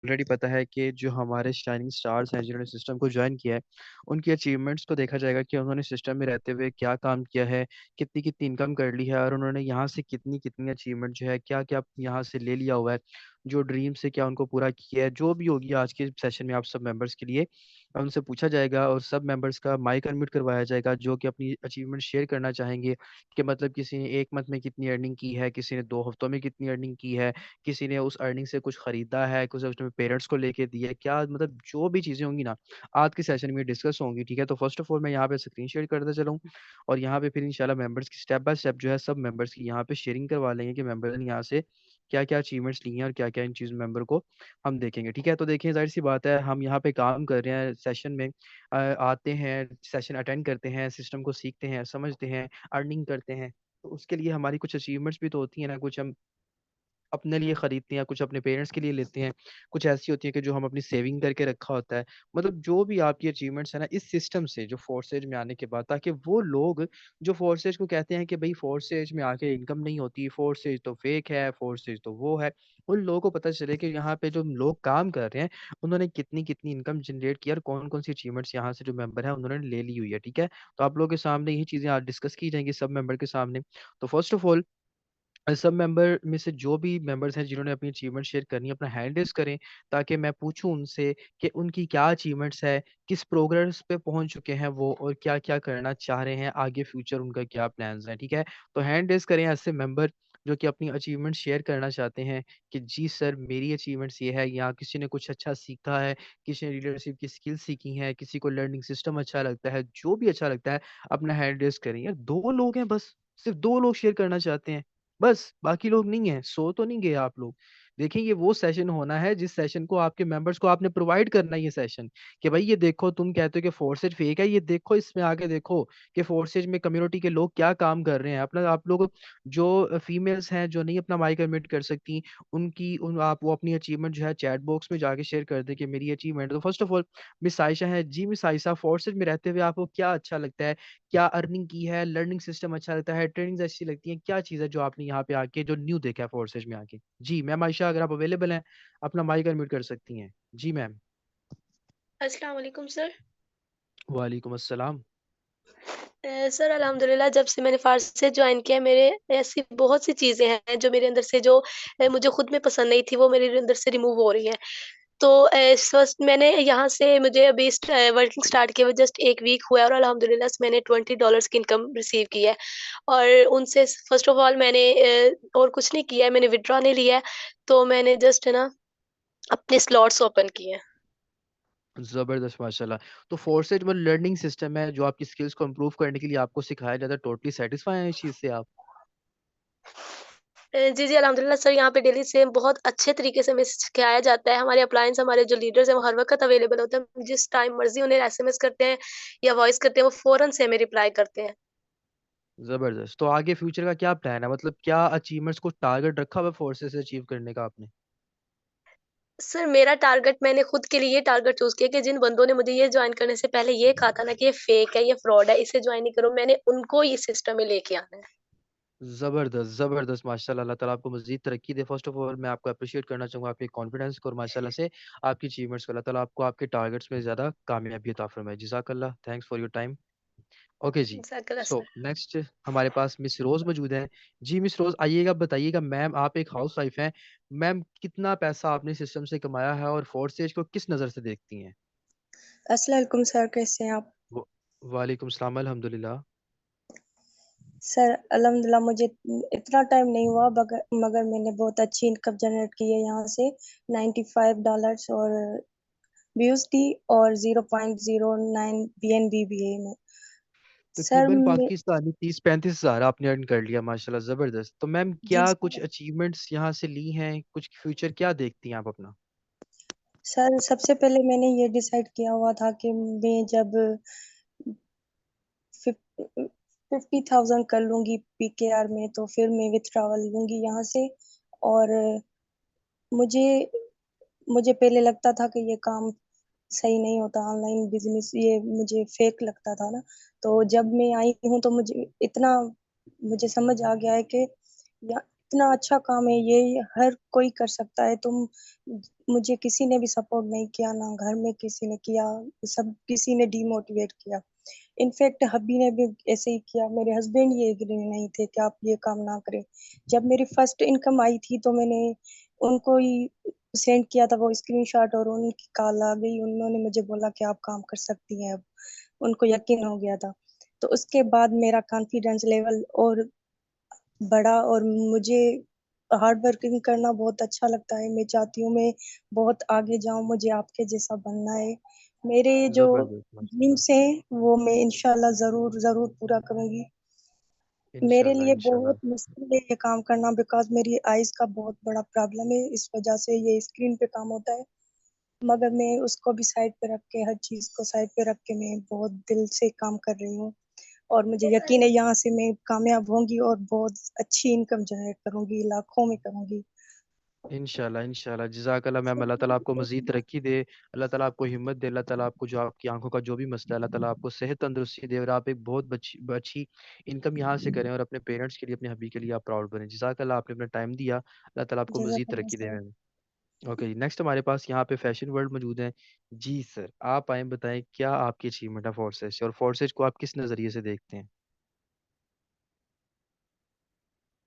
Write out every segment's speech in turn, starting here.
Already पता है कि जो हमारे शाइनिंग स्टार्स हैं जिन्होंने सिस्टम को ज्वाइन किया है, उनकी अचीवमेंट्स को देखा जाएगा कि उन्होंने सिस्टम में रहते हुए क्या काम किया है, कितनी कितनी इनकम कर ली है और उन्होंने यहाँ से कितनी कितनी अचीवमेंट जो है क्या क्या यहाँ से ले लिया हुआ है, जो ड्रीम से क्या उनको पूरा किया है, जो भी होगी आज के सेशन में आप सब मेंबर्स के लिए उनसे पूछा जाएगा और सब मेंबर्स का माइक अनम्यूट करवाया जाएगा जो कि अपनी अचीवमेंट शेयर करना चाहेंगे कि मतलब किसी ने 1 मंथ में कितनी अर्निंग की है, किसी ने 2 हफ्तों में कितनी अर्निंग की है, किसी ने उस अर्निंग से कुछ खरीदा है, कुछ अपने पेरेंट्स को लेके दिया है, क्या मतलब जो भी चीज़ें होंगी ना आज के सेशन में डिस्कस होंगी। ठीक है, तो फर्स्ट ऑफ ऑल मैं यहाँ पे स्क्रीन शेयर करता चलूँ और यहाँ पे फिर इंशाल्लाह मेंबर्स की स्टेप बाय स्टेप जो है सब मेंबर्स की यहाँ पे शेयरिंग करवा लेंगे कि मेंबर ने यहाँ से क्या क्या अचीवमेंट्स ली हैं और क्या क्या इन चीज़ मेंबर को हम देखेंगे। ठीक है, तो देखिए जाहिर सी बात है हम यहाँ पे काम कर रहे हैं सेशन में, आते हैं सेशन अटेंड करते हैं, सिस्टम को सीखते हैं, समझते हैं, अर्निंग करते हैं, तो उसके लिए हमारी कुछ अचीवमेंट्स भी तो होती है ना, कुछ हम अपने लिए खरीदते हैं, कुछ अपने पेरेंट्स के लिए लेते हैं, कुछ ऐसी होती है कि जो हम अपनी सेविंग करके रखा होता है। मतलब जो भी आपकी अचीवमेंट्स है ना इस सिस्टम से जो फोर्सेज में आने के बाद, ताकि वो लोग जो फोर्सेज को कहते हैं कि भाई फोर्सेज में आके इनकम नहीं होती, फोर्सेज तो फेक है, फोर्सेज तो वो है, उन लोगों को पता चले कि यहाँ पे जो लोग काम कर रहे हैं उन्होंने कितनी कितनी इनकम जनरेट की और कौन कौन सी अचीवमेंट्स यहाँ से जो मेंबर है उन्होंने ले ली हुई है। ठीक है, तो आप लोगों के सामने यही चीजें आज डिस्कस की जाएंगी सब मेंबर के सामने। तो फर्स्ट ऑफ ऑल सब मेंबर में से जो भी मेंबर्स हैं जिन्होंने अपनी अचीवमेंट शेयर करनी है अपना हैंड रेज़ करें ताकि मैं पूछूं उनसे कि उनकी क्या अचीवमेंट्स है, किस प्रोग्रेस पे पहुंच चुके हैं वो और क्या क्या करना चाह रहे हैं आगे, फ्यूचर उनका क्या प्लान्स हैं। ठीक है, तो हैंड रेज़ करें ऐसे मेंबर जो कि अपनी अचीवमेंट शेयर करना चाहते हैं कि जी सर मेरी अचीवमेंट्स ये है, या किसी ने कुछ अच्छा सीखा है, किसी ने लीडरशिप की स्किल सीखी है, किसी को लर्निंग सिस्टम अच्छा लगता है, जो भी अच्छा लगता है अपना हैंड रेज़ करें। यार 2 लोग हैं बस, सिर्फ 2 लोग शेयर करना चाहते हैं। बस, बाकी लोग नहीं हैं, सो तो नहीं गए आप लोग। देखिए ये वो सेशन होना है जिस सेशन को आपके मेंबर्स को आपने प्रोवाइड करना है ये सेशन, कि भाई ये देखो तुम कहते हो कि फोर्सेज फेक है, ये देखो इसमें आके देखो कि फोर्सेज में कम्युनिटी के लोग क्या काम कर रहे हैं। अपना आप लोग जो फीमेल्स हैं जो नहीं अपना माइक एडमिट कर सकती, उनकी उन आप वो अपनी अचीवमेंट जो है चैट बॉक्स में जाके शेयर कर दें कि मेरी अचीवमेंट। तो first of all miss Ayesha है, जी मिस आयशा फोर्सेज में रहते हुए आपको क्या अच्छा लगता है? क्या अर्निंग की है, लर्निंग सिस्टम अच्छा लगता है, ट्रेनिंग्स अच्छी लगती हैं, क्या चीज़ है जो आपने यहाँ पे आके जो न्यू देखा है फोर्सेज में आके? जी मैम आयशा अगर आप अवेलेबल हैं अपना माइक अनम्यूट कर सकती हैं। जी मैम। अस्सलाम वालेकुम सर। वालेकुम अस्सलाम। सर अल्हम्दुलिल्लाह जब से मैंने फ़ारसी से जॉइन किया है, मेरे ऐसी बहुत सी चीज़ें हैं जो मेरे अंदर से जो मुझे खुद में पसंद नहीं थी, वो मेरे अंदर से रिमूव हो रही हैं। तो फर्स्ट मैंने यहाँ से मुझे अभी वर्किंग स्टार्ट किए हुए जस्ट 1 वीक हुआ है और अल्हम्दुलिल्लाह से मैंने $20 की इनकम रिसीव की है। और उनसे फर्स्ट ऑफ ऑल मैंने और कुछ नहीं किया है, मैंने विथड्रॉ नहीं लिया है, तो मैंने जस्ट है ना अपने स्लॉट्स ओपन किए हैं। ज़बरदस्त माशाल्लाह। तो फोर्सेज में लर्निंग सिस्टम है जो आपकी स्किल्स को इम्प्रूव करने के लिए आपको सिखाया जाता है, टोटली सैटिस्फाई हैं इस चीज़ से आप? जी, जी, अल्हम्दुलिल्लाह सर यहाँ पे डेली से बहुत अच्छे तरीके से हमें सिखाया जाता है। हमारे अपलायंस हमारे जो लीडर्स हैं वो हर वक़्त अवेलेबल होते हैं। जिस टाइम मर्ज़ी उन्हें एसएमएस करते हैं या वॉइस करते हैं, वो फ़ौरन से हमें रिप्लाई करते हैं। ज़बरदस्त। तो आगे फ्यूचर का क्या प्लान है? मतलब क्या अचीवमेंट्स को टारगेट रखा हुआ है फोर्सेस से अचीव करने का आपने? सर मेरा टारगेट मैंने खुद के लिए ये टारगेट चूज़ किया कि जिन बंदों ने मुझे ये जॉइन करने से पहले ये कहा था ना कि ये फ़ेक है, ये फ्रॉड है, इसे जॉइन नहीं करो, मैंने उनको इस सिस्टम में लेके आना है। ज़बरदस्त, ज़बरदस्त माशाल्लाह, अल्लाह ताला आपको मज़ीद तरक्की दे। फ़र्स्ट ऑफ़ ऑल मैं आपको एप्रिशिएट करना चाहूँगा आपके कॉन्फिडेंस को और माशाल्लाह से आपकी अचीवमेंट्स को। अल्लाह ताला आपको आपके टारगेट्स में ज़्यादा कामयाबी अता फ़रमाए। जज़ाकल्लाह, thanks for your time. Okay जी, जज़ाकल्लाह सो सर। नेक्स्ट हमारे पास मिस रोज़ मौजूद हैं। जी मिस रोज़ आइएगा, बताइएगा मैम आप एक हाउसवाइफ़ हैं। मैम कितना पैसा आपने सिस्टम से कमाया है और फोर्सेज को किस नज़र से देखती हैं? अस्सलाम वालेकुम सर, कैसे हैं आप? व वालेकुम सलाम अल्हम्दुलिल्लाह। सर अल्हम्दुलिल्लाह मुझे इतना टाइम नहीं हुआ मगर मैंने बहुत अच्छी इनकम जनरेट की है यहाँ से $95 और BUSD और 0.09 BNB भी है में। सर तकरीबन मैं पाकिस्तानी 30-35 हज़ार आपने अर्न कर लिया माशाल्लाह ज़बरदस्त। तो मैम जी क्या कुछ सर। अचीवमेंट्स यहाँ से ली हैं? कुछ फ्यूचर क्या देखती हैं आप अपना? सर सबसे पहले मैंने ये डिसाइड किया हुआ था कि मैं जब 50,000 कर लूँगी PKR में तो फिर मैं विथड्रॉवल लूँगी यहाँ से। और मुझे मुझे पहले लगता था कि ये काम सही नहीं होता, ऑनलाइन बिज़नेस ये मुझे फेक लगता था ना। तो जब मैं आई हूँ तो मुझे समझ आ गया है कि या इतना अच्छा काम है ये, हर कोई कर सकता है। तुम मुझे किसी ने भी सपोर्ट नहीं किया, ना घर में किसी ने किया, सब किसी ने डिमोटिवेट किया। इनफैक्ट हब्बी ने भी ऐसे ही किया, मेरे हस्बैंड ये एग्री नहीं थे कि आप ये काम ना करें। जब मेरी फर्स्ट इनकम आई थी तो मैंने उनको ही सेंड किया था वो स्क्रीनशॉट, और उनकी कॉल आ गई, उन्होंने मुझे बोला कि आप काम कर सकती हैं अब। उनको यकीन हो गया था। तो उसके बाद मेरा कॉन्फिडेंस लेवल और बढ़ा, और मुझे हार्ड वर्किंग करना बहुत अच्छा लगता है। मैं चाहती हूँ मैं बहुत आगे जाऊं, मुझे आपके जैसा बनना है। मेरे जो जबरदस्त माशाल्लाह। ड्रीम्स हैं वो मैं इंशाल्लाह जरूर जरूर पूरा करूंगी। मेरे इंशाल्लाह लिए बहुत इंशाल्लाह। मुश्किल है ये काम करना, बिकॉज मेरी आइज का बहुत बड़ा प्रॉब्लम है, इस वजह से ये स्क्रीन पे काम होता है। मगर मैं उसको भी साइड पे रख के, हर चीज को साइड पे रख के मैं बहुत दिल से काम कर रही हूँ। और मुझे यकीन है यहाँ से मैं कामयाब होंगी और बहुत अच्छी इनकम जनरेट करूंगी, लाखों में करूंगी। इंशाल्लाह इंशाल्लाह जज़ाकल्लाह मैम, अल्लाह ताला आपको मज़ीद तरक्की दे, अल्लाह ताला आपको हिम्मत दे, अल्लाह ताला आपको जो आपकी आंखों का जो भी मसला है अल्लाह ताला आपको सेहत तंदुरुस्ती दे और आप एक बहुत अच्छी अच्छी इनकम यहाँ से करें और अपने पेरेंट्स के लिए, अपने हबी के लिए आप प्राउड बने। जज़ाकल्लाह, आपने अपना टाइम दिया, अल्लाह ताला आपको मज़ीद जज़ाकल्लाह तरक्की दे सर। मैम। ओके, नेक्स्ट हमारे पास यहाँ पे फैशन वर्ल्ड मौजूद है। जी सर, आप आए बताएं क्या आपकी अचीवमेंट है फोर्सेज से, और फोर्सेज को आप किस नज़रिए से देखते हैं।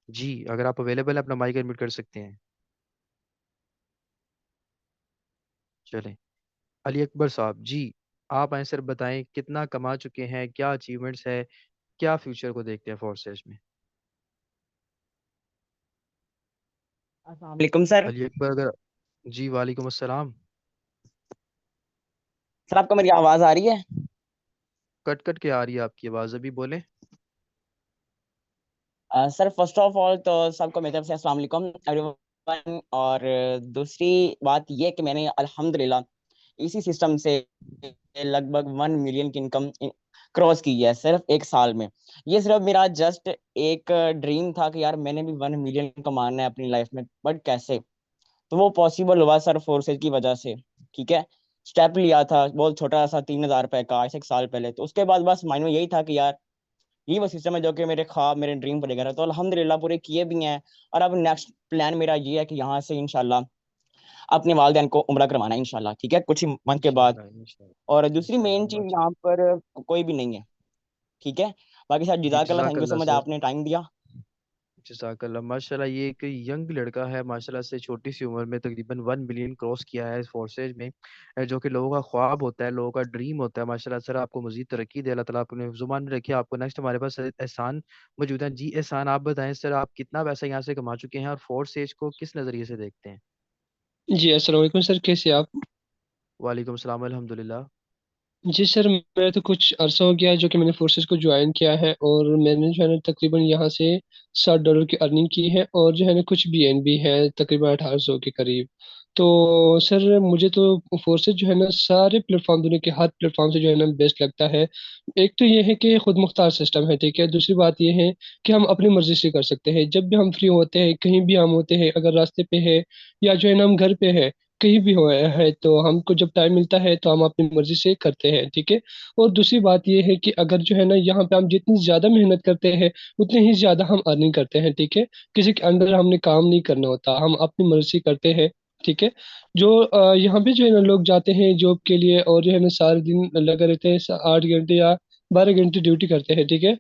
जी, अगर आप अवेलेबल है अपना माइक एडमिट कर सकते हैं। चलें, अली अकबर साहब जी, आप आए सर, बताएं कितना कमा चुके हैं, क्या अचीवमेंट्स है, क्या फ्यूचर को देखते हैं फोर्सेज में। अस्सलाम वालेकुम सर। अली अकबर अगर, जी वालेकुम अस्सलाम। सर आपको मेरी आवाज़ आ रही है? कट कट के आ रही है आपकी आवाज़, अभी बोले। सर फर्स्ट ऑफ ऑल तो सबको मेरी तरफ से अस्सलाम वालेकुम एवरीवन। और दूसरी बात ये कि मैंने अल्हम्दुलिल्लाह इसी सिस्टम से लगभग 1 मिलियन की इनकम क्रॉस की है सिर्फ एक साल में। ये सिर्फ मेरा जस्ट एक ड्रीम था कि यार मैंने भी 1 मिलियन कमाना है अपनी लाइफ में, बट कैसे? तो वो पॉसिबल हुआ सर फोर्सेज की वजह से। ठीक है, स्टेप लिया था बहुत छोटा सा, 3,000 रुपए का, आज से एक साल पहले। तो उसके बाद बस माइंड में यही था कि यार यही वो सिस्टम है जो कि मेरे ख्वाब, मेरे ड्रीम पर लेकर है। तो अल्हम्दुलिल्लाह पूरे किए भी हैं। और अब नेक्स्ट प्लान मेरा ये है कि यहाँ से इंशाल्लाह अपने वालिदैन को उम्रा करवाना है इंशाल्लाह, ठीक है, कुछ ही मंथ के बाद। इंशाल्लाह और इंशाल्लाह दूसरी इंशाल्लाह मेन चीज माशा। यहाँ पर कोई भी नहीं है। ठीक है, बाकी सर जी जज़ाकल्लाह, थैंक यू सो जज़ाकल्लाह मच, सर। आपने टाइम दिया। जज़ाकल्लाह माशाल्लाह, ये एक यंग लड़का है माशाल्लाह से, छोटी सी उम्र में तकरीबन 1 बिलियन क्रॉस किया है इस फोर्सेज में, जो कि लोगों का ख्वाब होता है, लोगों का ड्रीम होता है। माशाल्लाह सर, आपको मजीद तरक्की दे अल्लाह ताला, आपने जुबान में रखिए। आपको नेक्स्ट हमारे पास एहसान मौजूद है। जी एहसान, आप बताएं सर, आप कितना पैसा यहाँ से कमा चुके हैं और फोर्सेज को किस नज़रिए से देखते हैं। जी अस्सलाम वालेकुम सर, कैसे आप? वालेकुम सलाम, अल्हम्दुलिल्लाह। जी सर, मैं तो कुछ अरसा हो गया है जो कि मैंने फोर्सेस को ज्वाइन किया है, और मैंने जो है ना तकरीबन यहाँ से $60 की अर्निंग की है, और जो है ना कुछ BNB है तकरीबन 1800 के करीब। तो सर मुझे तो फोर्सेस जो है ना सारे प्लेटफॉर्म, दुनिया के हर प्लेटफॉर्म से जो है ना बेस्ट लगता है। एक तो ये है कि खुद मुख्तार सिस्टम है, ठीक है। दूसरी बात ये है कि हम अपनी मर्जी से कर सकते हैं, जब भी हम फ्री होते हैं, कहीं भी हम होते हैं, अगर रास्ते पे है या जो है ना हम घर पे है, कहीं भी हो है, तो हमको जब टाइम मिलता है तो हम अपनी मर्जी से करते हैं, ठीक है। और दूसरी बात ये है कि अगर जो है ना यहाँ पे हम जितनी ज्यादा मेहनत करते हैं उतनी ही ज्यादा हम अर्निंग करते हैं, ठीक है। किसी के अंडर हमने काम नहीं करना होता, हम अपनी मर्जी से करते हैं, ठीक है। जो यहाँ पे जो है ना लोग जाते हैं जॉब के लिए, और जो है ना सारे दिन लगे रहते हैं, 8 घंटे या 12 घंटे ड्यूटी करते हैं, ठीक है।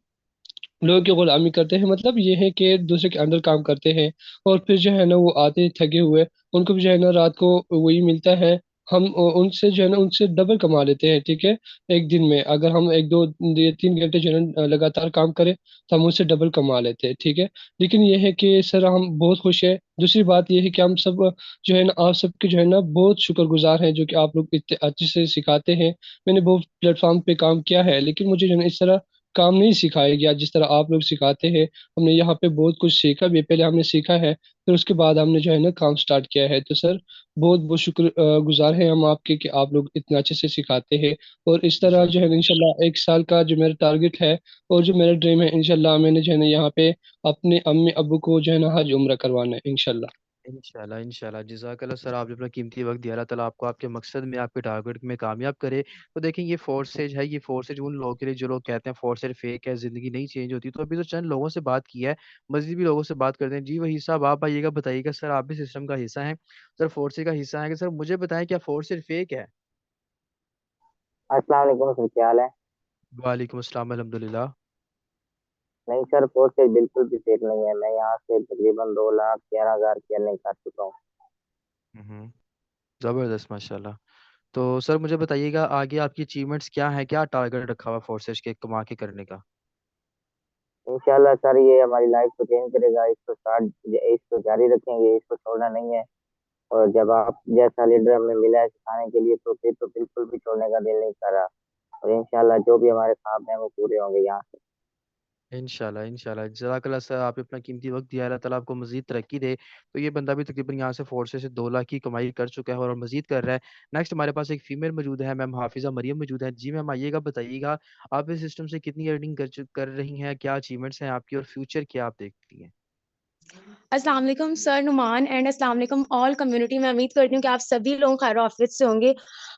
लोगों की गुलामी करते हैं, मतलब ये है कि दूसरे के अंडर काम करते हैं, और फिर जो है ना वो आते हैं थके हुए, उनको भी जो है ना रात को वही मिलता है। हम उनसे जो है ना उनसे डबल कमा लेते हैं, ठीक है। एक दिन में अगर हम एक दो ये 3 घंटे जो है ना लगातार काम करें तो हम उससे डबल कमा लेते हैं, ठीक है। लेकिन ये है कि सर हम बहुत खुश है। दूसरी बात ये है कि हम सब जो है ना आप सबके जो है ना बहुत शुक्रगुजार हैं, जो कि आप लोग इतने अच्छे से सिखाते हैं। मैंने बहुत प्लेटफॉर्म पे काम किया है, लेकिन मुझे जो है ना इस तरह काम नहीं सिखाया गया जिस तरह आप लोग सिखाते हैं। हमने यहाँ पे बहुत कुछ सीखा भी, पहले हमने सीखा है, फिर उसके बाद हमने जो है ना काम स्टार्ट किया है। तो सर बहुत बहुत शुक्र गुजार हैं हम आपके कि आप लोग इतना अच्छे से सिखाते हैं। और इस तरह जो है ना इंशाल्लाह इंशाल्लाह एक साल का जो मेरा टारगेट है और जो मेरा ड्रीम है, इंशाल्लाह मैंने जो है ना यहाँ पे अपने अम्मी अब्बू को जो है ना हज उम्रा करवाना है इंशाल्लाह। इंशाल्लाह इंशाल्लाह जज़ाकल्लाह सर, आपने अपना कीमती वक्त दिया। अल्लाह ताला आपको आपके मकसद में, आपके टारगेट में कामयाब करे। तो देखें, ये फोर्सेज है, ये फोर्सेज उन लोगों के लिए जो लोग कहते हैं फोर्सेज फेक है, ज़िंदगी नहीं चेंज होती। तो अभी तो चंद लोगों से बात की है, मज़ीद भी लोगों से बात करते हैं। जी वही साहब, आप आइएगा, बताइएगा सर, आप भी सिस्टम का हिस्सा हैं सर, फोर्सेज का हिस्सा है कि सर, मुझे बताएं क्या फोर्सेज फेक है? अस्सलाम वालेकुम सर, क्या हाल है? वालेकुम अस्सलाम, अल्हम्दुलिल्लाह। नहीं सर, कोर्सेज बिल्कुल भी फेक नहीं है। मैं यहाँ से तकरीबन 2,11,000 की अर्निंग कर चुका हूँ। हम्म, ज़बरदस्त माशाल्लाह। तो सर मुझे बताइएगा, आगे आपकी अचीवमेंट्स क्या है, क्या टारगेट रखा हुआ फोर्सेज के कमा के करने का? इंशाल्लाह सर, ये हमारी लाइफ को चेंज करेगा। इसको जारी रखेंगे, इसको छोड़ना नहीं है। और जब आप जैसा लीडर हमें मिला है सिखाने के लिए, तो फिर तो बिल्कुल भी छोड़ने का दिल नहीं कर रहा। और इंशाल्लाह जो भी हमारे ख्वाब हैं वो पूरे होंगे यहाँ से। इंशाल्लाह इंशाल्लाह जज़ाकल्लाह सर, आपने अपना कीमती वक्त दिया। अल्लाह ताला आपको मजीद तरक्की दे। तो ये बंदा भी तकरीबन यहाँ से फोर्सेज से 2 लाख की कमाई कर चुका है और मजीद कर रहा है। नेक्स्ट हमारे पास एक फीमेल मौजूद है, मैम हाफिज़ा मरियम मौजूद है। जी मैम, आइएगा, बताइएगा आप इस सिस्टम से कितनी अर्निंग कर रही हैं, क्या अचीवमेंट्स हैं आपकी और फ्यूचर क्या आप देखती हैं? अस्सलाम वालेकुम सर नुमान एंड अस्सलाम वालेकुम ऑल कम्युनिटी। मैं उम्मीद करती हूँ कि आप सभी लोग खैर ऑफिस से होंगे।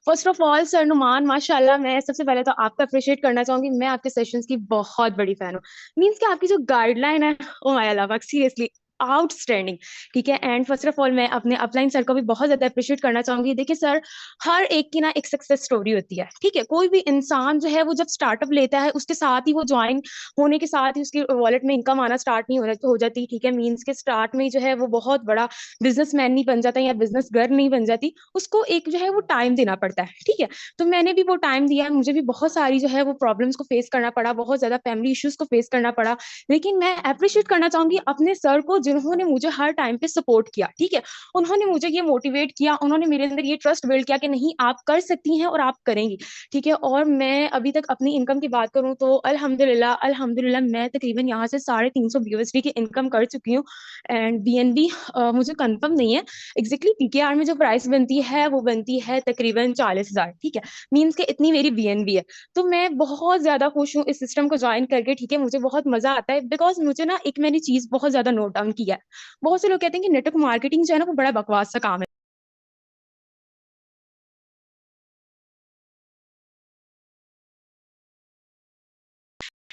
First of all sir Numan माशाल्लाह, मैं सबसे पहले तो आपका अप्रिशिएट करना चाहूंगी। मैं आपके सेशंस की बहुत बड़ी फैन हूँ। मींस कि आपकी जो गाइडलाइन है, oh my Allah, seriously outstanding. ठीक है, एंड फर्स्ट ऑफ ऑल मैं अपने अपलाइन सर को भी बहुत ज्यादा अप्रिशिएट करना चाहूंगी। देखिए सर, हर एक की ना एक सक्सेस स्टोरी होती है। ठीक है, कोई भी इंसान जो है वो जब स्टार्टअप लेता है, उसके साथ ही वो ज्वाइन होने के साथ ही उसकी वॉलेट में इनकम आना स्टार्ट नहीं हो जाती। ठीक है, मीन्स के स्टार्ट में जो है वो बहुत बड़ा बिजनेसमैन नहीं बन जाता या बिजनेस गर्ल नहीं बन जाती। उसको एक जो है वो टाइम देना पड़ता है। ठीक है, तो मैंने भी वो टाइम दिया। मुझे भी बहुत सारी जो है वो प्रॉब्लम्स को फेस करना पड़ा, बहुत ज्यादा फैमिली इश्यूज को फेस करना पड़ा। लेकिन मैं अप्रिशिएट करना चाहूंगी अपने सर को, जिन्होंने मुझे हर टाइम पे सपोर्ट किया। ठीक है, उन्होंने मुझे ये मोटिवेट किया, उन्होंने मेरे अंदर ये ट्रस्ट बिल्ड किया कि नहीं, आप कर सकती हैं और आप करेंगी। ठीक है, और मैं अभी तक अपनी इनकम की बात करूं तो अल्हम्दुलिल्लाह अल्हम्दुलिल्लाह मैं तकरीबन यहाँ से 350 BUSD की इनकम कर चुकी हूँ। एंड BNB मुझे कंफर्म नहीं है एग्जैक्टली। PKR में जो प्राइस बनती है वो बनती है तकरीबन 40,000। ठीक है, मीन्स के इतनी मेरी BNB है। तो मैं बहुत ज्यादा खुश हूँ इस सिस्टम को ज्वाइन करके। ठीक है, मुझे बहुत मजा आता है बिकॉज मुझे ना एक मैंने चीज बहुत ज्यादा नोट डाउन किया है। बहुत से लोग कहते हैं कि नेटवर्क मार्केटिंग जो है ना वो बड़ा बकवास सा काम है।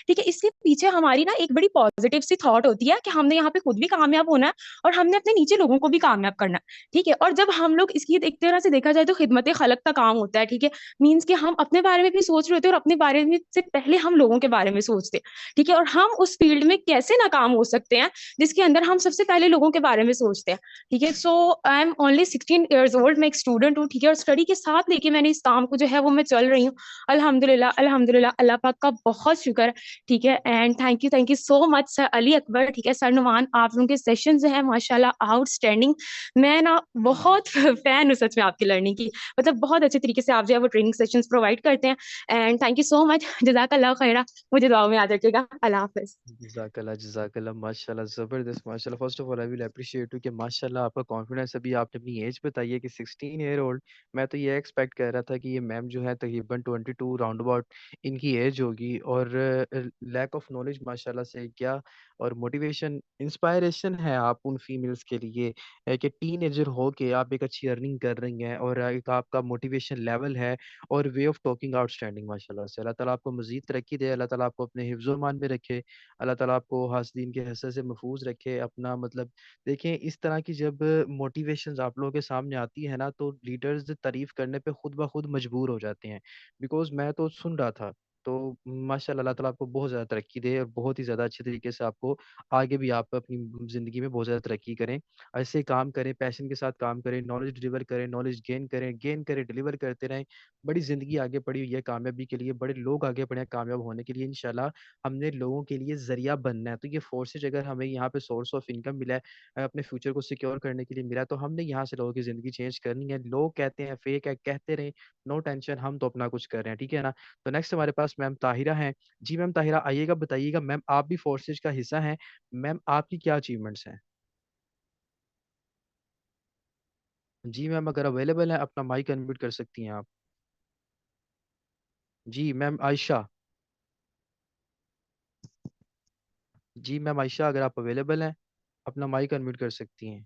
ठीक है, इसके पीछे हमारी ना एक बड़ी पॉजिटिव सी थॉट होती है कि हमने यहाँ पे खुद भी कामयाब होना है और हमने अपने नीचे लोगों को भी कामयाब करना है। ठीक है, और जब हम लोग इसकी एक तरह से देखा जाए तो खिदमत खलक का काम होता है। ठीक है, मीन्स कि हम अपने बारे में भी सोच रहे होते हैं और अपने बारे में से पहले हम लोगों के बारे में सोचते हैं। ठीक है, और हम उस फील्ड में कैसे नाकाम हो सकते हैं जिसके अंदर हम सबसे पहले लोगों के बारे में सोचते हैं। ठीक है, so I am only 16 years old, मैं एक स्टूडेंट हूँ। ठीक है, और स्टडी के साथ लेके मैंने इस काम को जो है वो मैं चल रही हूँ। अल्हम्दुलिल्लाह अल्हम्दुलिल्लाह, अल्लाह पाक का बहुत शुक्र है। ठीक है, and thank you so much sir Ali Akbar. ठीक है, सर नुमान, आप लोगों के सेशन जो है माशाल्लाह आउटस्टैंडिंग। मैं ना बहुत फैन हूँ सच में आपकी लर्निंग की। मतलब बहुत अच्छे तरीके से आप जो है वो ट्रेनिंग सेशंस प्रोवाइड करते हैं। And thank you so much, जज़ाकल्लाह खैरा। मुझे दुआ में याद रखिएगा। अल्लाह हाफिज। जज़ाकल्लाह माशाल्लाह, ज़बरदस्त माशाल्लाह। First of all I will appreciate you कि माशाल्लाह आपका कॉन्फिडेंस। अभी आपने अपनी एज बताई है कि 16 ईयर ओल्ड। मैं तो ये एक्सपेक्ट कर रहा था कि ये मैम जो है तकरीबन 22 राउंड अबाउट इनकी एज होगी। और लैक ऑफ नॉलेज माशाल्लाह से क्या, और मोटिवेशन इंस्पायरेशन है आप उन फीमेल्स के लिए, कि टीनेजर हो के आप एक अच्छी अर्निंग कर रही हैं और एक आपका मोटिवेशन लेवल है और वे ऑफ टॉकिंग आउटस्टैंडिंग माशाल्लाह से। अल्लाह ताला आपको मज़ीद तरक्की दे, अल्लाह ताला आपको अपने हिफ्ज़-ओ ईमान में रखे, अल्लाह ताला आपको हासदीन के हसद से महफूज रखे। अपना मतलब देखें, इस तरह की जब मोटिवेशंस आप लोगों के सामने आती है ना, तो लीडर्स तारीफ करने पे खुद ब खुद मजबूर हो जाते हैं। बिकॉज मैं तो सुन रहा था। तो माशाल्लाह अल्लाह ताला आपको बहुत ज़्यादा तरक्की दे और बहुत ही ज़्यादा अच्छे तरीके से आपको आगे भी आप अपनी ज़िंदगी में बहुत ज़्यादा तरक्की करें। ऐसे काम करें, पैशन के साथ काम करें, नॉलेज डिलीवर करें, नॉलेज गेन करें, डिलीवर करते रहें। बड़ी ज़िंदगी आगे बढ़ी हुई है कामयाबी के लिए, बड़े लोग आगे बढ़े हैं कामयाब होने के लिए इंशाल्लाह। हमने लोगों के लिए ज़रिया बनना है। तो ये फोर्सेज अगर हमें यहाँ पे सोर्स ऑफ इनकम मिला है, अपने फ्यूचर को सिक्योर करने के लिए मिला है, तो हमने यहाँ से लोगों की ज़िंदगी चेंज करनी है। लोग कहते हैं फेक है, कहते रहें, नो टेंशन, हम तो अपना कुछ कर रहे हैं, ठीक है ना? तो नेक्स्ट हमारे पास मैम ताहिरा हैं। जी मैम ताहिरा, आइएगा, बताइएगा मैम, आप भी फोर्सेज का हिस्सा हैं। मैम आपकी क्या अचीवमेंट्स हैं? जी मैम, अगर अवेलेबल हैं अपना माइक अनम्यूट कर सकती हैं आप। जी मैम आयशा। जी मैम आयशा, अगर आप अवेलेबल हैं अपना माइक अनम्यूट कर सकती हैं।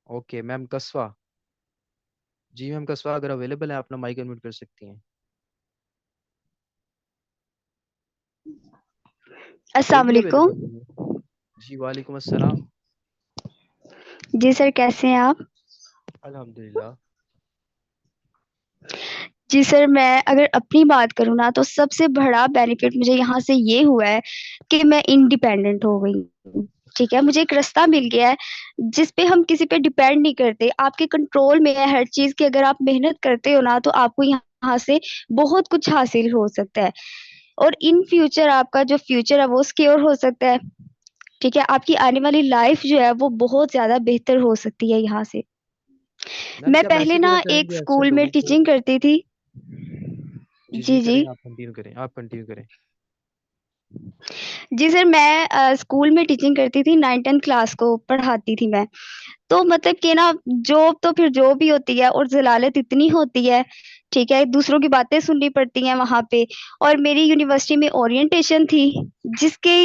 ओके मैम कस्बा। जी मैम कस्बा, अगर अवेलेबल है अपना माइक अनम्यूट कर सकती हैं। अस्सलाम टेक्निकली वालेकुम। अवेलेबल नहीं है। जी वालेकुम अस्सलाम। जी सर, कैसे हैं आप? अल्हम्दुलिल्लाह। जी सर, मैं अगर अपनी बात करूँ ना, तो सबसे बड़ा बेनिफिट मुझे यहाँ से ये हुआ है कि मैं इंडिपेंडेंट हो गई हूँ। ठीक है, मुझे एक रास्ता मिल गया है जिस पे हम किसी पे डिपेंड नहीं करते। आपके कंट्रोल में है हर चीज़ कि अगर आप मेहनत करते हो ना, तो आपको यहाँ से बहुत कुछ हासिल हो सकता है। और इन फ्यूचर आपका जो फ्यूचर है वो सिक्योर हो सकता है। ठीक है, आपकी आने वाली लाइफ जो है वो बहुत ज़्यादा बेहतर हो सकती है यहाँ से। मैम मैं क्या पहले मैसेज ना देना एक चाहेंगे ऐसे स्कूल में लोगों को? टीचिंग करती थी। जी जी जी, जी। करें, आप कंटिन्यू करें, आप कंटिन्यू करें। जी सर, मैं स्कूल में टीचिंग करती थी, 9th-10th क्लास को पढ़ाती थी मैं। तो मतलब कि ना, जॉब तो फिर जॉब ही होती है और ज़लालत इतनी होती है, ठीक है? दूसरों की बातें सुननी पड़ती हैं वहाँ पे। और मेरी यूनिवर्सिटी में ओरिएंटेशन थी, जिसके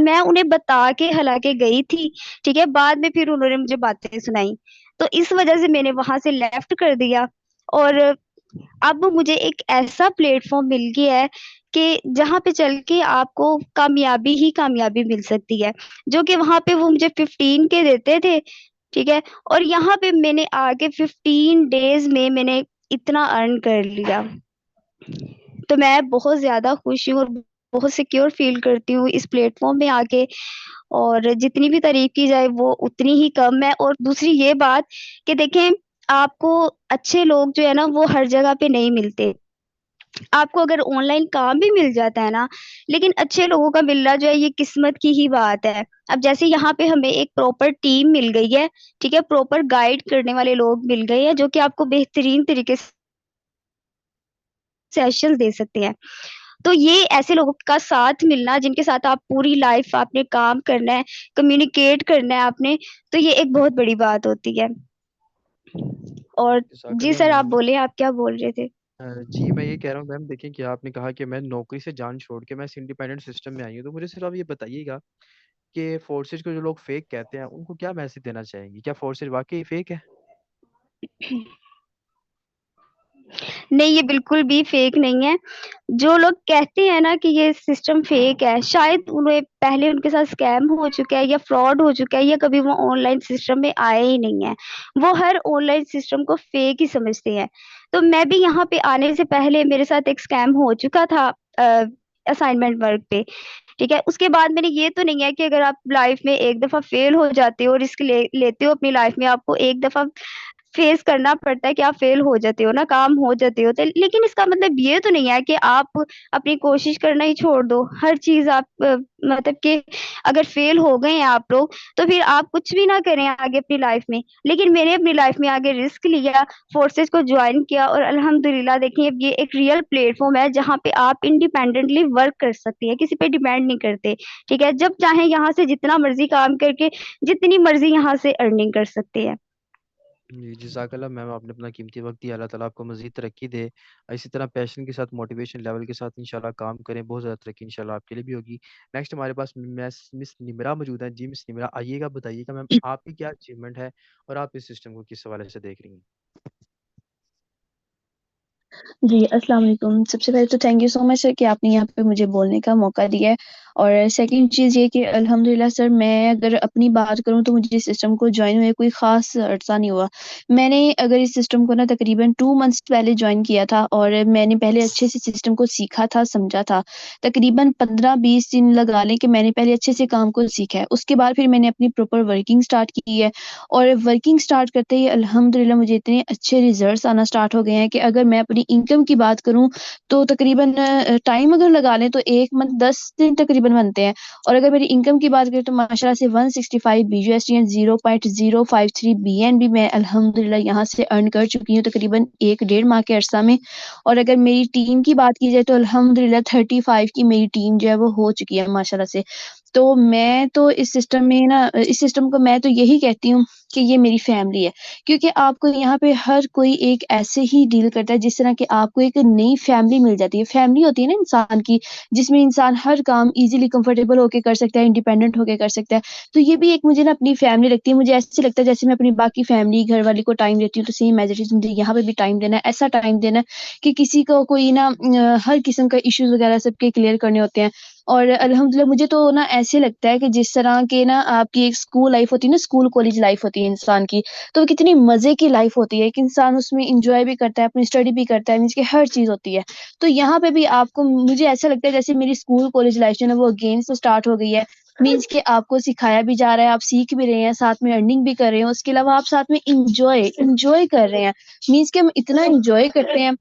मैं उन्हें बता के हालाँकि गई थी, ठीक है? बाद में फिर उन्होंने मुझे बातें सुनाई। तो इस वज़ह से मैंने वहाँ से लेफ्ट कर दिया। और अब मुझे एक ऐसा प्लेटफ़ॉर्म मिल गया है कि जहाँ पे चल के आपको कामयाबी ही कामयाबी मिल सकती है, जो कि वहाँ पे वो मुझे 15 के देते थे, ठीक है? और यहाँ पे मैंने आके 15 डेज़ में मैंने इतना अर्न कर लिया। तो मैं बहुत ज़्यादा खुश हूँ और बहुत सिक्योर फ़ील करती हूँ इस प्लेटफ़ॉर्म में आके। और जितनी भी तारीफ़ की जाए वो उतनी ही कम है। और दूसरी ये बात कि देखें, आपको अच्छे लोग जो है ना वो हर जगह पे नहीं मिलते। आपको अगर ऑनलाइन काम भी मिल जाता है ना, लेकिन अच्छे लोगों का मिलना जो है ये किस्मत की ही बात है। अब जैसे यहाँ पे हमें एक प्रॉपर टीम मिल गई है, ठीक है? प्रॉपर गाइड करने वाले लोग मिल गए हैं जो कि आपको बेहतरीन तरीके से सेशंस दे सकते हैं। तो ये ऐसे लोगों का साथ मिलना जिनके साथ आप पूरी लाइफ़ आपने काम करना है, कम्युनिकेट करना है आपने, तो ये एक बहुत बड़ी बात होती है। और जी जज़ाकल्लाह सर, आप मैम। बोलिए, आप क्या बोल रहे थे? जी मैं ये कह रहा हूँ मैम, देखिए कि आपने कहा कि मैं नौकरी से जान छोड़ के मैं इस इंडिपेंडेंट सिस्टम में आई हूँ, तो मुझे सिर्फ आप ये बताइएगा कि फोर्सेज को जो लोग फेक कहते हैं उनको क्या मैसेज देना चाहेंगी? क्या फोर्सेज वाकई फेक है? नहीं, ये बिल्कुल भी फेक नहीं है। जो लोग कहते हैं ना कि ये सिस्टम फेक है, शायद उन्हें पहले उनके साथ स्कैम हो चुका है या फ्रॉड हो चुका है, या कभी वो ऑनलाइन सिस्टम में आए ही नहीं हैं। वो हर ऑनलाइन सिस्टम को फेक ही समझते हैं। तो मैं भी यहाँ पे आने से पहले मेरे साथ एक स्कैम हो चुका था असाइनमेंट वर्क पे, ठीक है? उसके बाद मैंने ये तो नहीं है कि अगर आप लाइफ में एक दफ़ा फेल हो जाते हो, रिस्क लेते हो अपनी लाइफ में, आपको एक दफ़ा फेस करना पड़ता है कि आप फेल हो जाते हो, नाकाम हो जाते हो। तो लेकिन इसका मतलब ये तो नहीं है कि आप अपनी कोशिश करना ही छोड़ दो। हर चीज़ आप मतलब कि अगर फेल हो गए हैं आप लोग, तो फिर आप कुछ भी ना करें आगे अपनी लाइफ में। लेकिन मैंने अपनी लाइफ में आगे रिस्क लिया, फोर्सेस को जॉइन किया, और अल्हम्दुलिल्लाह देखिए अब ये एक रियल प्लेटफ़ॉर्म है जहाँ पे आप इंडिपेंडेंटली वर्क कर सकती हैं, किसी पे डिपेंड नहीं करते, ठीक है? जब चाहें यहाँ से जितना मर्ज़ी काम करके, जितनी मर्ज़ी यहाँ से अर्निंग कर सकते हैं। जी जज़ाकल्लाह मैम, आपने अपना कीमती वक्त दिया। अल्लाह ताला आपको मज़ीद तरक्की दे। इसी तरह पैशन के साथ, मोटिवेशन लेवल के साथ इंशाल्लाह काम करें, बहुत ज़्यादा तरक्की इंशाल्लाह आपके लिए भी होगी। नेक्स्ट हमारे पास मिस निमरा मौजूद हैं। जी मिस निमरा, आइएगा, बताइएगा मैम आपकी क्या अचीवमेंट है और आप इस सिस्टम को किस हवाले से देख रही हैं? जी, अस्सलाम वालेकुम। सबसे पहले तो thank you so much sir कि आपने यहाँ पे मुझे बोलने का मौका दिया है। और सेकंड चीज़ ये कि अल्हम्दुलिल्लाह सर, मैं अगर अपनी बात करूँ तो मुझे इस सिस्टम को जॉइन हुए कोई ख़ास अर्सा नहीं हुआ। मैंने अगर इस सिस्टम को ना तकरीबन 2 मंथ्स पहले जॉइन किया था, और मैंने पहले अच्छे से सिस्टम को सीखा था, समझा था। तकरीबन 15-20 दिन लगा लें कि मैंने पहले अच्छे से काम को सीखा है। उसके बाद फिर मैंने अपनी प्रॉपर वर्किंग स्टार्ट की है, और वर्किंग स्टार्ट करते ही अल्हम्दुलिल्लाह मुझे इतने अच्छे रिज़ल्ट्स आना स्टार्ट हो गए हैं कि अगर मैं अपनी इनकम की बात करूँ तो तकरीबन टाइम अगर लगा लें तो 1 मंथ 10 दिन तकरीबन बनते हैं। और अगर मेरी इनकम की बात करें तो माशाल्लाह से 165 BUSD एंड 0.053 BNB मैं अल्हम्दुलिल्लाह यहाँ से अर्न कर चुकी हूँ तकरीबन 1 डेढ़ माह के अरसा में। और अगर मेरी टीम की बात की जाए तो अल्हम्दुलिल्लाह 35 की मेरी टीम जो है वो हो चुकी है माशाल्लाह से। तो मैं तो इस सिस्टम को मैं तो यही कहती हूँ कि ये मेरी फैमिली है, क्योंकि आपको यहाँ पे हर कोई एक ऐसे ही डील करता है जिस तरह कि आपको एक नई फैमिली मिल जाती है। फैमिली होती है ना इंसान की, जिसमें इंसान हर काम इजीली कंफर्टेबल होके कर सकता है, इंडिपेंडेंट होके कर सकता है। तो ये भी एक मुझे ना अपनी फैमिली लगती है। मुझे ऐसे लगता है जैसे मैं अपनी बाकी फैमिली घर वाली को टाइम देती हूँ, तो सेम एज इट इज मुझे यहाँ पे भी टाइम देना है, ऐसा टाइम देना है कि किसी को कोई ना हर किस्म का इश्यूज वगैरह सबके क्लियर करने होते हैं। और अल्हम्दुलिल्लाह मुझे तो ना ऐसे लगता है कि जिस तरह के ना आपकी एक स्कूल लाइफ होती है ना, स्कूल कॉलेज लाइफ होती है इंसान की, तो वो कितनी मज़े की लाइफ होती है कि इंसान उसमें एन्जॉय भी करता है, अपनी स्टडी भी करता है, मीन्स कि हर चीज़ होती है। तो यहाँ पे भी आपको मुझे ऐसा लगता है जैसे मेरी स्कूल कॉलेज लाइफ जो है ना वो अगेन से स्टार्ट हो गई है। मीन्स कि आपको सिखाया भी जा रहा है, आप सीख भी रहे हैं, साथ में अर्निंग भी कर रहे हैं, उसके अलावा आप साथ में एन्जॉय कर रहे हैं। मीन्स कि हम इतना एन्जॉय करते हैं।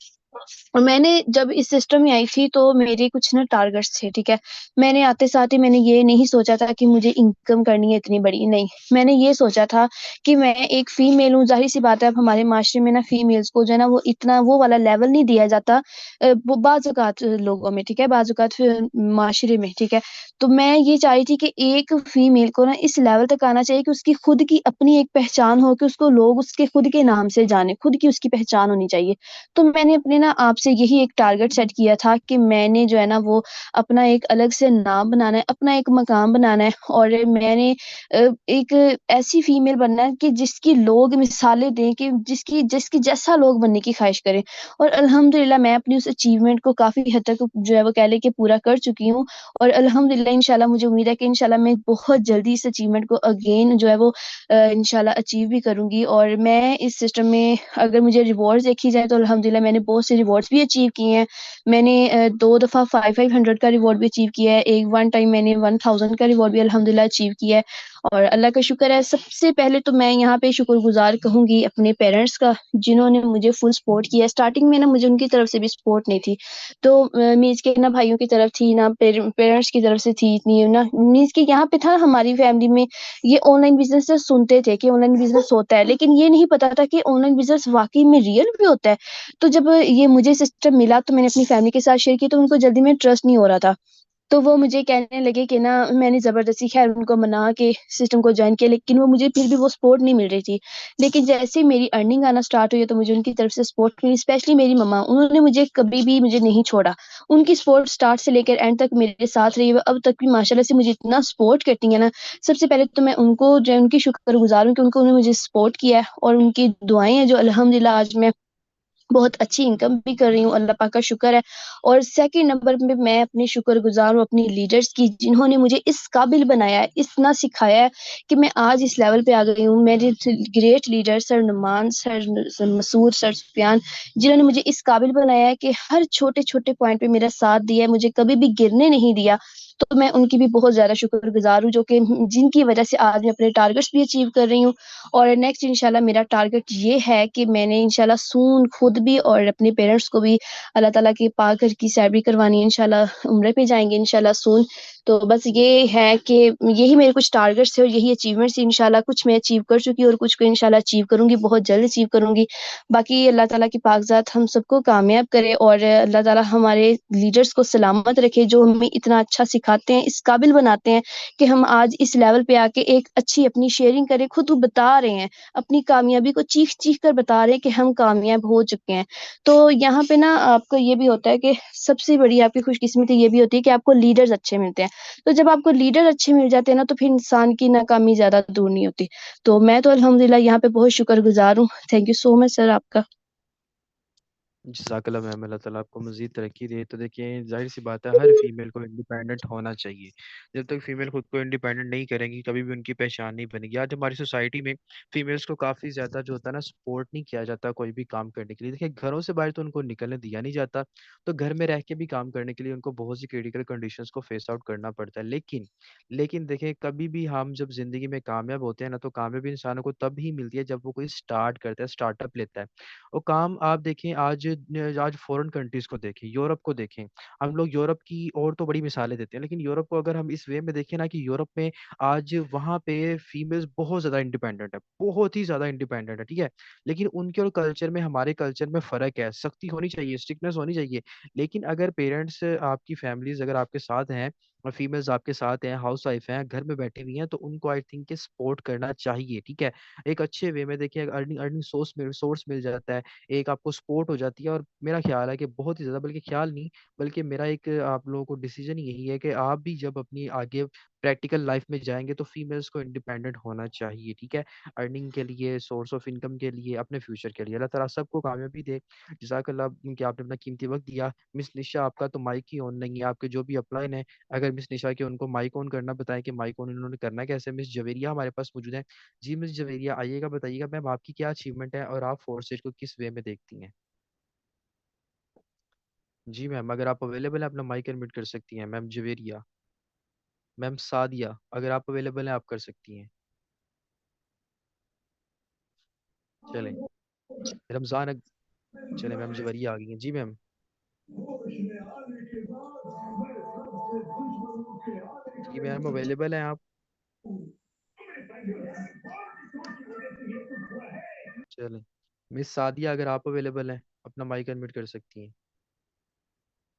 और मैंने जब इस सिस्टम में आई थी तो मेरे कुछ ना टारगेट्स थे, ठीक है? मैंने आते साथ ही मैंने ये नहीं सोचा था कि मुझे इनकम करनी है इतनी बड़ी, नहीं। मैंने ये सोचा था कि मैं एक फीमेल हूँ, ज़ाहिर-सी बात है अब हमारे माशरे में ना फीमेल्स को जो है ना वो इतना वो वाला लेवल नहीं दिया जाता वो बाज़-औक़ात लोगों में, ठीक है? बाज़-औक़ात माशरे में, ठीक है? तो मैं ये चाह रही थी कि एक फीमेल को ना इस लेवल तक आना चाहिए कि उसकी खुद की अपनी एक पहचान हो, कि उसको लोग उसके खुद के नाम से जानें, खुद की उसकी पहचान होनी चाहिए। तो मैंने अपने ना आपसे यही एक टारगेट सेट किया था कि मैंने जो है ना वो अपना एक अलग से नाम बनाना है, अपना एक मकाम बनाना है, और मैंने एक ऐसी फीमेल बनना है कि जिसकी लोग मिसालें दें, कि जिसकी जिसकी जैसा लोग बनने की ख़्वाहिश करें। और अल्हम्दुलिल्लाह मैं अपनी उस अचीवमेंट को काफ़ी हद तक जो है वो कह लें कि पूरा कर चुकी हूँ। और अल्हम्दुलिल्लाह इंशाल्लाह मुझे उम्मीद है कि इंशाल्लाह मैं बहुत जल्दी इस अचीवमेंट को अगेन जो है वो इंशाल्लाह अचीव भी करूँगी। और मैं इस सिस्टम में अगर मुझे रिवॉर्ड्स देखी जाए तो अल्हम्दुलिल्लाह मैंने बहुत से रिवॉर्ड्स भी अचीव किए हैं। मैंने 2 दफ़ा 5-500 का रिवॉर्ड भी अचीव किया है। एक वन टाइम मैंने 1000 का रिवॉर्ड भी अल्हम्दुलिल्लाह अचीव किया है। और अल्लाह का शुक्र है, सबसे पहले तो मैं यहाँ पे शुक्रगुज़ार कहूँगी अपने पेरेंट्स का, जिन्होंने मुझे फुल सपोर्ट किया। स्टार्टिंग में ना मुझे उनकी तरफ से भी सपोर्ट नहीं थी। तो मीन्स के ना भाइयों की तरफ थी, ना पेरेंट्स की तरफ से थी इतनी ना, मीन्स कि यहाँ पे था हमारी फैमिली में ये ऑनलाइन बिज़नेस से सुनते थे कि ऑनलाइन बिज़नेस होता है, लेकिन ये नहीं पता था कि ऑनलाइन बिज़नेस वाक़ई में रियल भी होता है। तो जब ये मुझे सिस्टम मिला तो मैंने अपनी फैमिली के साथ शेयर किया, तो उनको जल्दी में ट्रस्ट नहीं हो रहा था। तो वो मुझे कहने लगे कि ना, मैंने ज़बरदस्ती ख़ैर उनको मना के सिस्टम को जॉइन किया, लेकिन वो मुझे फिर भी वो सपोर्ट नहीं मिल रही थी। लेकिन जैसे ही मेरी अर्निंग आना स्टार्ट हुई है तो मुझे उनकी तरफ से सपोर्ट मिली, स्पेशली मेरी मम्मा, उन्होंने मुझे कभी भी मुझे नहीं छोड़ा। उनकी सपोर्ट स्टार्ट से लेकर एंड तक मेरे साथ रही है, वो अब तक भी माशाल्लाह से मुझे इतना सपोर्ट करती हैं ना। सबसे पहले तो मैं उनको जो है उनकी शुक्रगुज़ार हूँ कि उन्होंने मुझे सपोर्ट किया है, और उनकी दुआएँ हैं जो अल्हम्दुलिल्लाह आज मैं बहुत अच्छी इनकम भी कर रही हूँ, अल्लाह पाक का शुक्र है। और सेकंड नंबर पे मैं अपनी शुक्रगुज़ार हूँ अपनी लीडर्स की, जिन्होंने मुझे इस काबिल बनाया है, इतना सिखाया है कि मैं आज इस लेवल पे आ गई हूँ। मेरे great leader sir Numan, sir Masood, sir Sufiyan, जिन्होंने मुझे इस काबिल बनाया है कि हर छोटे-छोटे पॉइंट पे मेरा साथ दिया है, मुझे कभी भी गिरने नहीं दिया। तो मैं उनकी भी बहुत ज़्यादा शुक्रगुज़ार हूँ, जो कि जिनकी वज़ह से आज मैं अपने टारगेट्स भी अचीव कर रही हूँ। और नेक्स्ट इंशाल्लाह मेरा टारगेट ये है कि मैंने इंशाल्लाह सून खुद भी और अपने पेरेंट्स को भी अल्लाह ताला के पाक घर की सैर भी करवानी है, इंशाल्लाह उम्रे पे जाएँगे इंशाल्लाह सून। तो बस ये है कि यही मेरे कुछ टारगेट्स थे और यही अचीवमेंट्स इंशाल्लाह, कुछ मैं अचीव कर चुकी हूँ और कुछ को इंशाल्लाह अचीव करूँगी, बहुत जल्द अचीव करूँगी। बाकी अल्लाह ताला की पाक ज़ात हम सबको कामयाब करे, और अल्लाह ताला हमारे लीडर्स को सलामत रखे, जो हमें इतना अच्छा सिखाते हैं, इस काबिल बनाते हैं कि हम आज इस लेवल पे आके एक अच्छी अपनी शेयरिंग करें। खुद वो बता रहे हैं, अपनी कामयाबी को चीख-चीख कर बता रहे हैं कि हम कामयाब हो चुके हैं। तो यहाँ पे ना आपको ये भी होता है कि सबसे बड़ी आपकी खुशकिस्मती ये भी होती है कि आपको लीडर्स अच्छे मिलते हैं। तो जब आपको लीडर अच्छे मिल जाते हैं ना, तो फिर इंसान की नाकामी ज़्यादा दूर नहीं होती। तो मैं तो अल्हम्दुलिल्लाह यहाँ पे बहुत शुक्रगुज़ार हूँ। Thank you so much sir आपका। जज़ाकल्लाह मैम, अल्लाह ताला आपको मज़ीद तरक्की दे। तो देखिए ज़ाहिर-सी बात है हर फ़ीमेल को इंडिपेंडेंट होना चाहिए। जब तक फ़ीमेल खुद को इंडिपेंडेंट नहीं करेंगी कभी भी उनकी पहचान नहीं बनेगी। आज हमारी सोसाइटी में फ़ीमेल्स को काफ़ी ज़्यादा जो होता है ना सपोर्ट नहीं किया जाता कोई भी काम करने के लिए। देखिए घरों से बाहर तो उनको निकलने दिया नहीं जाता, तो घर में रह के भी काम करने के लिए उनको बहुत सी क्रिटिकल कंडीशंस को फेस आउट करना पड़ता है। लेकिन देखिए कभी भी हम जब ज़िंदगी में कामयाब होते हैं ना, तो कामयाबी इंसानों को तब ही मिलती है जब वो कोई स्टार्ट करता है, स्टार्टअप लेता है। वो काम आप देखें आज फ़ॉरेन कंट्रीज़ को देखें, यूरोप को देखें। हम लोग यूरोप की और तो बड़ी मिसालें देते हैं, लेकिन यूरोप को अगर हम इस वे में देखें ना कि यूरोप में आज वहाँ पे फीमेल्स बहुत ज़्यादा इंडिपेंडेंट है, बहुत ही ज़्यादा इंडिपेंडेंट है, ठीक है? लेकिन उनके और कल्चर में हमारे कल्चर में फ़र्क है, सख्ती होनी चाहिए, स्ट्रिक्टनेस होनी चाहिए। लेकिन अगर पेरेंट्स आपकी फैमिलीज़ अगर आपके साथ हैं, फीमेल्स आपके साथ हैं, हाउस वाइफ हैं, घर में बैठी हुई हैं, तो उनको आई थिंक कि सपोर्ट करना चाहिए, ठीक है। एक अच्छे वे में देखिए, अर्निंग अर्निंग सोर्स मिल जाता है, एक आपको सपोर्ट हो जाती है। और मेरा ख्याल है कि बहुत ही ज़्यादा, बल्कि ख्याल नहीं, बल्कि मेरा एक आप लोगों को डिसीजन यही है कि आप भी जब अपनी आगे प्रैक्टिकल लाइफ में जाएंगे तो फीमेल्स को इंडिपेंडेंट होना चाहिए, ठीक है। अर्निंग के लिए, सोर्स ऑफ इनकम के लिए, अपने फ्यूचर के लिए। अल्लाह ताला सबको कामयाबी दे। जज़ाकल्लाह कि आपने अपना कीमती वक्त दिया। मिस निशा, आपका तो माइक ही ऑन नहीं है, आपके जो भी अपलाइन है, अगर मिस निशा के उनको माइक ऑन करना बताएं कि माइक ऑन इन्होंने करना है कैसे। मिस जवेरिया हमारे पास मौजूद है। जी मिस जवेरिया, आइएगा, बताइएगा मैम आपकी क्या अचीवमेंट है और आप फोर्सेज को किस वे में देखती हैं। जी मैम, अगर आप अवेलेबल हैं अपना माइक अनम्यूट कर सकती हैं मैम जवेरिया। मैम सादिया, अगर आप अवेलेबल हैं आप कर सकती हैं। चलें, रमज़ान चले मैम जवेरिया आ गई हैं। जी मैम। जी मैम, अवेलेबल हैं आप। चलें, मिस सादिया, अगर आप अवेलेबल हैं अपना माइक अनम्यूट कर सकती हैं।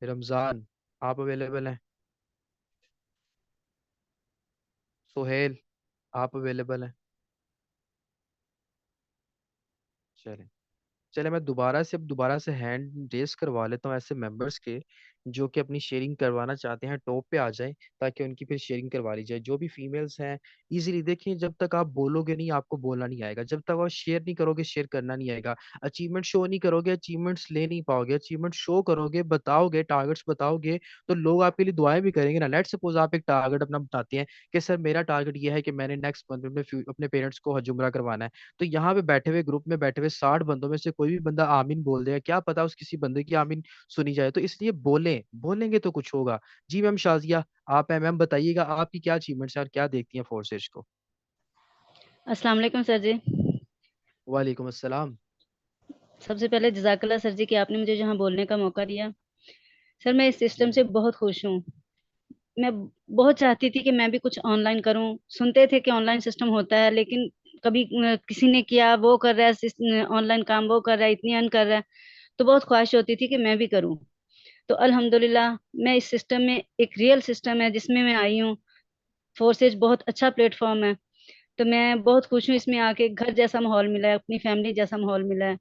रमज़ान, आप अवेलेबल हैं। सोहेल, आप अवेलेबल हैं। चलें, चले मैं दोबारा से हैंड रेस करवा लेता हूँ ऐसे मेंबर्स के जो कि अपनी शेयरिंग करवाना चाहते हैं, टॉप पे आ जाएं ताकि उनकी फिर शेयरिंग करवा ली जाए। जो भी फीमेल्स हैं, इजीली देखिए, जब तक आप बोलोगे नहीं आपको बोलना नहीं आएगा, जब तक आप शेयर नहीं करोगे शेयर करना नहीं आएगा, अचीवमेंट शो नहीं करोगे अचीवमेंट्स ले नहीं पाओगे, अचीवमेंट शो करोगे, बताओगे, टारगेट्स बताओगे, तो लोग आपके लिए दुआएं भी करेंगे ना। लेट सपोज आप एक टारगेट अपना बताते हैं कि सर मेरा टारगेट ये है कि मैंने नेक्स्ट मंथ में अपने पेरेंट्स को हज उम्रा करवाना है। तो यहाँ पे बैठे हुए ग्रुप में बैठे हुए 60 बंदों में से कोई भी बंदा आमीन बोल देगा, क्या पता उस किसी बंदे की आमीन सुनी जाए। तो इसलिए बोलेंगे तो कुछ होगा। जी मैम शाजिया, आप हैं मैम, बताइएगा आपकी क्या अचीवमेंट्स है और क्या देखती हैं फोर्सेज को। अस्सलाम वालेकुम सर जी। वालेकुम अस्सलाम। सबसे पहले जज़ाकल्लाह सर जी कि आपने मुझे यहाँ बोलने का मौका दिया। सर मैं इस सिस्टम से बहुत खुश हूँ। मैं बहुत चाहती थी कि मैं भी कुछ ऑनलाइन करूँ। सुनते थे कि ऑनलाइन सिस्टम होता है, लेकिन कभी किसी ने किया, वो कर रहा है ऑनलाइन काम, वो कर रहा है, इतनी अर्न कर रहा है, तो बहुत ख्वाहिश होती थी कि मैं भी करूँ। तो अल्हम्दुलिल्लाह मैं इस सिस्टम में, एक रियल सिस्टम है जिसमें मैं आई हूँ। फोर्सेज बहुत अच्छा प्लेटफॉर्म है, तो मैं बहुत खुश हूँ इसमें आके। घर जैसा माहौल मिला है, अपनी फैमिली जैसा माहौल मिला है।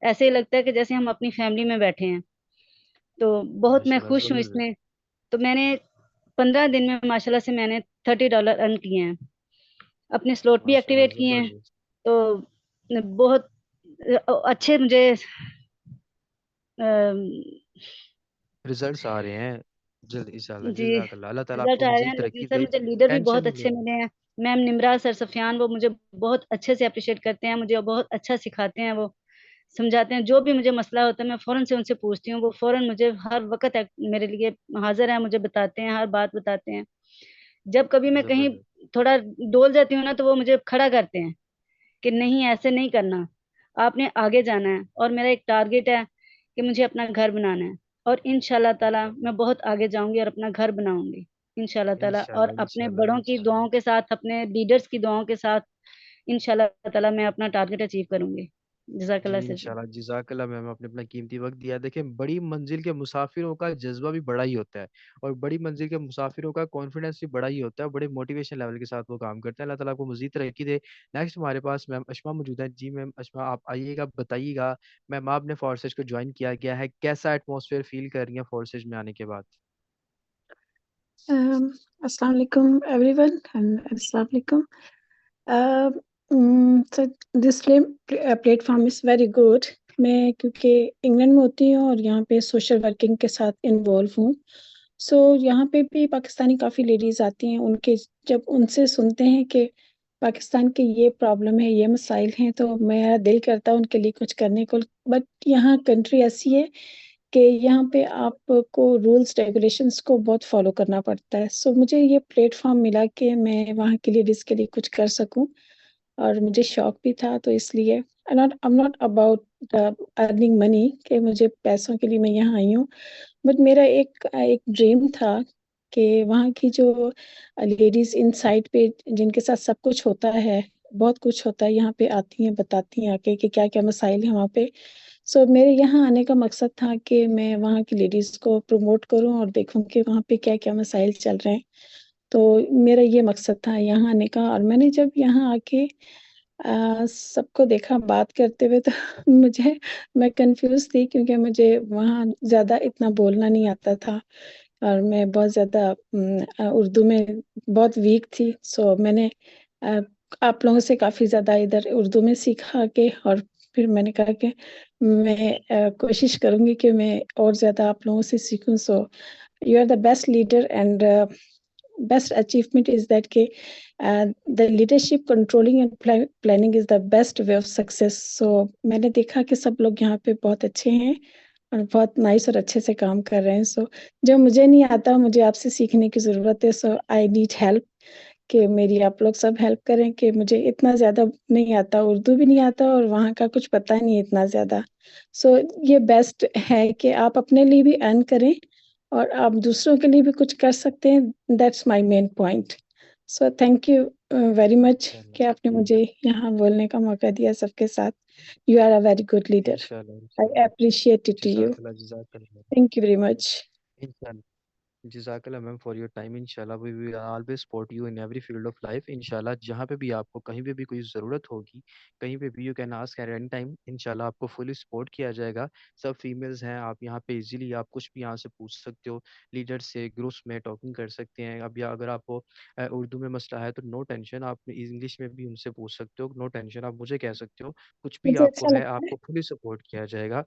ऐसे ही लगता है कि जैसे हम अपनी फैमिली में बैठे हैं। तो बहुत मैं माशाल्लाह, खुश हूँ जरूर। इसमें। तो मैंने 15 दिन में माशाल्लाह से मैंने $30 अर्न किए हैं। अपने स्लॉट भी माशाल्लाह, एक्टिवेट किए हैं। जबरदस्त। तो बहुत अच्छे मुझे रिजल्ट्स आ रहे हैं जल्द इंशाल्लाह। जी जज़ाकल्लाह, अल्लाह ताला रिजल्ट आपको आ रहे मजीद हैं, लेकिन तरक्की सर दे। मुझे लीडर भी टेंशन बहुत नहीं अच्छे लेनी। मिले हैं। मैम निमराज सर सफियान, वो मुझे बहुत अच्छे से अप्रिशिएट करते हैं, मुझे बहुत अच्छा सिखाते हैं, वो समझाते हैं। जो भी मुझे मसला होता है मैं फ़ौरन से उनसे पूछती हूँ, वो फ़ौरन मुझे हर वक़्त मेरे लिए हाज़िर है, मुझे बताते हैं, हर बात बताते हैं। जब कभी मैं कहीं जबरदस्त। थोड़ा डोल जाती हूँ ना, तो वो मुझे खड़ा करते हैं कि नहीं ऐसे नहीं करना, आपने आगे जाना है। और मेरा एक टारगेट है कि मुझे अपना घर बनाना है, और इंशाल्लाह ताला मैं बहुत आगे जाऊँगी और अपना घर बनाऊँगी, इंशाल्लाह ताला। और इंशाल्लाह, अपने इंशाल्लाह, बड़ों की इंशाल्लाह। दुआओं के साथ, अपने लीडर्स की दुआओं के साथ इंशाल्लाह ताला मैं अपना टारगेट अचीव करूँगी। जी जज़ाकल्लाह सर जी। इंशाल्लाह, जज़ाकल्लाह मैम, आपने अपना कीमती वक्त दिया। देखिए, बड़ी मंजिल के मुसाफिरों का जज्बा भी बड़ा ही होता है, और बड़ी मंजिल के मुसाफिरों का कॉन्फिडेंस भी बड़ा ही होता है, बड़े मोटिवेशन लेवल के साथ वो काम करते हैं। अल्लाह ताला आपको मजीद तरक्की दे। नेक्स्ट हमारे पास मैम अशमा मौजूद है। जी मैम अशमा, आप आइएगा, बताइएगा मैम, आपने फोर्सेज को ज्वाइन किया गया है, कैसा एटमोसफेयर फील कर रही हैं फोर्सेज में आने के बाद। Assalamu alaikum everyone and assalamu alaikum. Uh, so this platform is very good. मैं क्योंकि इंग्लैंड में होती हूँ और यहाँ पे सोशल वर्किंग के साथ इन्वॉल्व हूँ। सो यहाँ पे भी पाकिस्तानी काफ़ी लेडीज़ आती हैं, उनके जब उनसे सुनते हैं कि पाकिस्तान के ये प्रॉब्लम है, ये मसाइल हैं, तो मेरा दिल करता है उनके लिए कुछ करने को। बट यहाँ कंट्री ऐसी है कि यहाँ पे आपको रूल्स रेगुलेशंस को बहुत फॉलो करना पड़ता है। सो मुझे ये प्लेटफॉर्म मिला कि मैं वहाँ की लेडीज़ के लिए कुछ कर सकूँ, और मुझे शौक भी था, तो इसलिए I am not about earning money कि मुझे पैसों के लिए मैं यहाँ आई हूँ। बट मेरा एक एक ड्रीम था कि वहाँ की जो लेडीज़ इन साइट पे जिनके साथ सब कुछ होता है, बहुत कुछ होता है, यहाँ पे आती हैं, बताती हैं आके कि क्या-क्या मसाइल हैं वहाँ पे। सो मेरे यहाँ आने का मकसद था कि मैं वहाँ की लेडीज़ को प्रमोट करूँ और देखूँ कि वहाँ पे क्या-क्या मसाइल चल रहे हैं। तो मेरा ये मकसद था यहाँ आने का, और मैंने जब यहाँ आके सबको देखा बात करते हुए तो मैं कन्फ्यूज़ थी, क्योंकि मुझे वहाँ ज़्यादा इतना बोलना नहीं आता था और मैं बहुत ज़्यादा उर्दू में बहुत वीक थी। सो मैंने अ, आप लोगों से काफ़ी ज़्यादा इधर उर्दू में सीखा के, और फिर मैंने कहा कि मैं कोशिश करूँगी कि मैं और ज़्यादा आप लोगों से सीखूँ। So you are the best leader, and best achievement is that के the leadership controlling and planning is the best way of success. So मैंने देखा कि सब लोग यहाँ पे बहुत अच्छे हैं और बहुत नाइस और अच्छे से काम कर रहे हैं। सो जो मुझे नहीं आता, मुझे आपसे सीखने की ज़रूरत है। सो आई नीड हेल्प, कि मेरी आप लोग सब हेल्प करें, कि मुझे इतना ज़्यादा नहीं आता, उर्दू भी नहीं आता और वहाँ का कुछ पता नहीं है इतना ज़्यादा। सो ये बेस्ट है कि आप अपने लिए भी अर्न करें और आप दूसरों के लिए भी कुछ कर सकते हैं। That's my main point. So thank you very much कि आपने मुझे यहाँ बोलने का मौका दिया सबके साथ। You are a very good leader. इंशाल्लाह आई इंशाल्लाह एप्रिशिएट इट टू यू। जज़ाकल्लाह जज़ाकल्लाह थैंक यू वेरी मच। इंशाल्लाह Jazakallah ma'am for your time. Inshallah we will always support you in every field of life. Inshallah जहाँ पे भी आपको कहीं पे भी कोई ज़रूरत होगी, कहीं पे भी you can ask at any time. Inshallah आपको fully support किया जाएगा। सब फीमेल्स हैं, आप यहाँ पे इजीली आप कुछ भी यहाँ से पूछ सकते हो, लीडर से ग्रुप्स में टॉकिंग कर सकते हैं। अब या अगर आपको उर्दू में मसला है तो नो टेंशन, आप इंग्लिश में भी उनसे पूछ सकते हो, नो टेंशन, आप मुझे कह सकते हो। कुछ भी मुझे आपको अच्छा है लगता है। आपको फुली सपोर्ट किया जाएगा।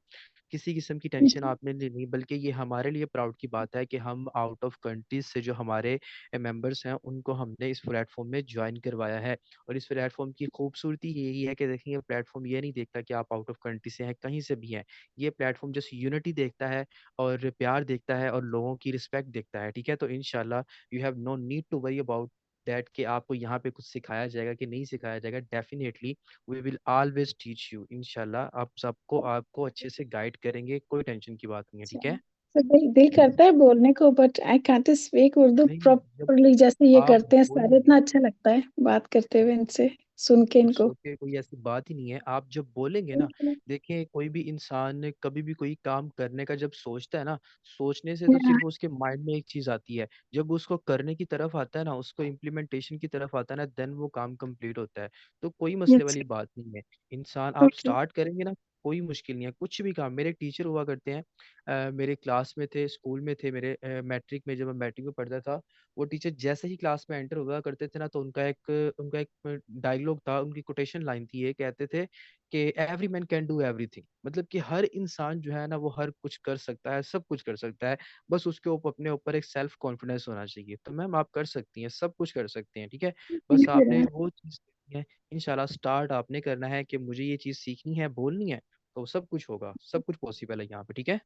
किसी किस्म की टेंशन आपने लेनी, बल्कि ये हमारे लिए प्राउड की बात है कि हम आउट ऑफ कंट्रीज से जो हमारे मेंबर्स हैं उनको हमने इस प्लेटफॉर्म में ज्वाइन करवाया है। और इस प्लेटफॉर्म की खूबसूरती यही है कि देखिए प्लेटफॉर्म ये नहीं देखता कि आप आउट ऑफ कंट्री से हैं, कहीं से भी हैं। ये प्लेटफॉर्म जस्ट यूनिटी देखता है और प्यार देखता है और लोगों की रिस्पेक्ट देखता है। ठीक है, तो इनशाला you have no need to worry about that कि आपको यहाँ पे कुछ सिखाया जाएगा कि नहीं सिखाया जाएगा। Definitely we will always teach you. इंशाल्लाह आप सबको आपको अच्छे से गाइड करेंगे, कोई टेंशन की बात नहीं है। अच्छा, ठीक है, तो दिल करता है बोलने को, but I can't speak Urdu नहीं जब प्रॉपरली जैसे ये आप करते हैं सारे। बोलेंगे इतना अच्छा लगता है बात करते हुए इनसे, सुन के इट्स इनको। ओके, कोई ऐसी बात ही नहीं है। आप जब बोलेंगे ना, देखिए कोई भी इंसान कभी भी कोई काम करने का जब सोचता है ना, सोचने से तो हाँ, सिर्फ उसके माइंड में एक चीज आती है, जब उसको करने की तरफ आता है ना, उसको इम्प्लीमेंटेशन की तरफ आता है ना, देन वो काम कंप्लीट होता है। तो कोई मसले यस, वाली बात नहीं है। इंसान आप ओके, स्टार्ट करेंगे ना, कोई मुश्किल नहीं है, कुछ भी काम। मेरे टीचर हुआ करते हैं, मेरे क्लास में थे, स्कूल में थे, मेरे मैट्रिक में जब मैं मैट्रिक में पढ़ता था, वो टीचर जैसे ही क्लास में एंटर हुआ करते थे ना, तो उनका एक डायलॉग था, उनकी कोटेशन लाइन थी, ये कहते थे कि every man can do everything. मतलब कि हर इंसान जो है ना वो हर कुछ कर सकता है, सब कुछ कर सकता है, बस उसके ऊपर अपने ऊपर एक सेल्फ कॉन्फिडेंस होना चाहिए। तो मैम आप कर सकती हैं, सब कुछ कर सकती हैं। ठीक है, बस थैंक यू वेरी आपने मच। वो चीज़ सीखनी है। इंशाल्लाह स्टार्ट आपने करना है कि मुझे ये चीज़ सीखनी है, बोलनी है, तो सब कुछ होगा, सब कुछ पॉसिबल है यहाँ पे। ठीक है,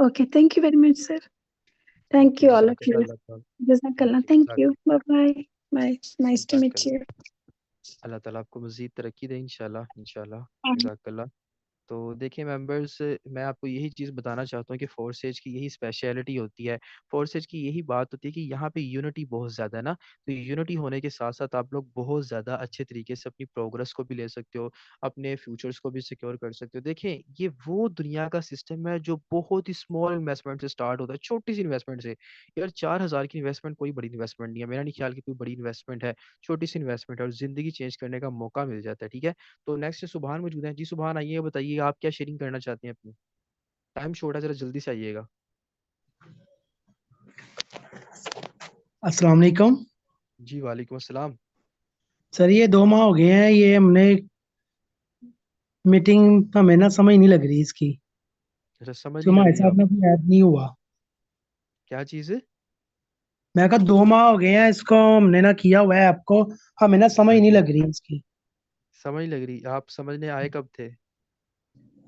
okay, thank you very much sir. Thank okay, you all of जज़ाकल्लाह, यू। अल्लाह ताला। जज़ाकल्लाह, ओके, थैंक यू, जज़ाकल्लाह, bye bye. Bye, nice to meet जज़ाकल्लाह। यू। अल्लाह ताला आपको मज़ीद तरक्की दे, इंशाल्लाह इंशाल्लाह। जज़ाकल्लाह। तो देखिए मेंबर्स, मैं आपको यही चीज़ बताना चाहता हूँ कि फोर्सेज की यही स्पेशलिटी होती है। फोर्सेज की यही बात होती है कि यहाँ पे यूनिटी बहुत ज़्यादा है ना, तो यूनिटी होने के साथ साथ आप लोग बहुत ज़्यादा अच्छे तरीके से अपनी प्रोग्रेस को भी ले सकते हो, अपने फ्यूचर्स को भी सिक्योर कर सकते हो। देखिए ये वो दुनिया का सिस्टम है जो बहुत ही स्मॉल इन्वेस्टमेंट से स्टार्ट होता है, छोटी सी इन्वेस्टमेंट से। यार 4,000 की इन्वेस्टमेंट कोई बड़ी इन्वेस्टमेंट नहीं है, मेरा नहीं ख्याल कि कोई बड़ी इन्वेस्टमेंट है, छोटी सी इन्वेस्टमेंट है और ज़िंदगी चेंज करने का मौका मिल जाता है। ठीक है, तो नेक्स्ट सुबहान मौजूद हैं। जी सुबहान, आइए बताइए आप क्या शेयरिंग करना चाहते हैं अपनी। टाइम शॉर्ट है, जरा जल्दी से आइएगा। अस्सलाम वालेकुम जी वालेकुम अस्सलाम। सर। ये 2 माह हो गए हैं, ये हमने मीटिंग हमें ना समझ नहीं लग रही इसकी, अच्छा, समझ जो नहीं लग हमारे रही साथ आप, ना कोई ऐड नहीं हुआ। क्या चीज़ है? मैं कहा 2 माह हो गए हैं इसको हमने ना किया हुआ है आपको, हमें ना समझ हाँ नहीं जी, लग रही इसकी। समझ नहीं लग रही, आप समझने आए कब थे?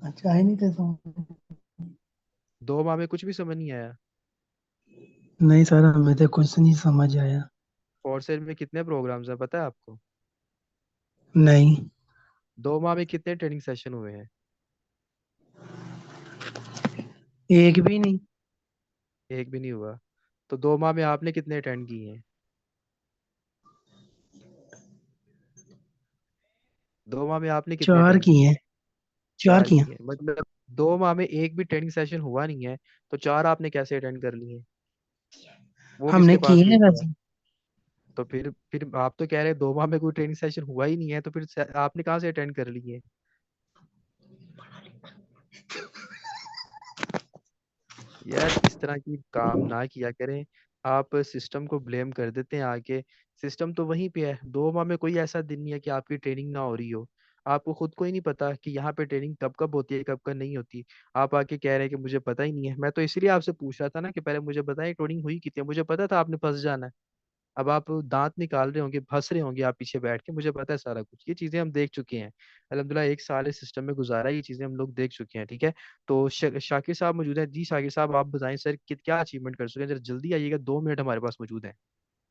अच्छा है नहीं थे समझ। 2 माह में कुछ भी समझ नहीं आया? नहीं सर, हमें तो कुछ नहीं समझ आया। फोर्सेज में कितने प्रोग्राम्स हैं पता है आपको? नहीं, 2 माह में कितने ट्रेनिंग सेशन हुए हैं? एक भी नहीं। एक भी नहीं हुआ। तो 2 माह में आपने कितने अटेंड किए हैं? 2 माह में आपने कितने 4 अटेंड किए किए? हैं। 4 4 किया। की है, मतलब 2 माह में एक भी ट्रेनिंग सेशन हुआ नहीं है, तो 4 आपने कैसे अटेंड कर लिए? वो हमने किसके पास किए हैं प्रूफ है? वैसे। तो फिर आप तो कह रहे हैं 2 माह में कोई ट्रेनिंग सेशन हुआ ही नहीं है, तो फिर आपने कहाँ से अटेंड कर लिए? यार इस तरह की काम ना किया करें। आप सिस्टम को ब्लेम कर देते हैं आके। सिस्टम तो वहीं पे है, 2 माह में कोई ऐसा दिन नहीं है कि आपकी ट्रेनिंग ना हो रही हो। आपको खुद को ही नहीं पता कि यहाँ पे ट्रेनिंग कब कब होती है, कब कब नहीं होती। आप आके कह रहे हैं कि मुझे पता ही नहीं है। मैं तो इसलिए आपसे पूछ रहा था ना कि पहले मुझे बताएं ट्रेनिंग हुई कितनी है। मुझे पता था आपने फंस जाना है। अब आप दांत निकाल रहे होंगे, फंस रहे होंगे आप पीछे बैठ के, मुझे पता है सारा कुछ। ये चीजें हम देख चुके हैं। अल्हम्दुलिल्लाह 1 साल इस सिस्टम में गुजारा है, ये चीजें हम लोग देख चुके हैं। ठीक है। तो शाकिर साहब मौजूद हैं। जी शाकिर साहब, आप बताएं सर कि क्या अचीवमेंट कर चुके हैं, जरा जल्दी आइएगा, 2 मिनट हमारे पास मौजूद हैं।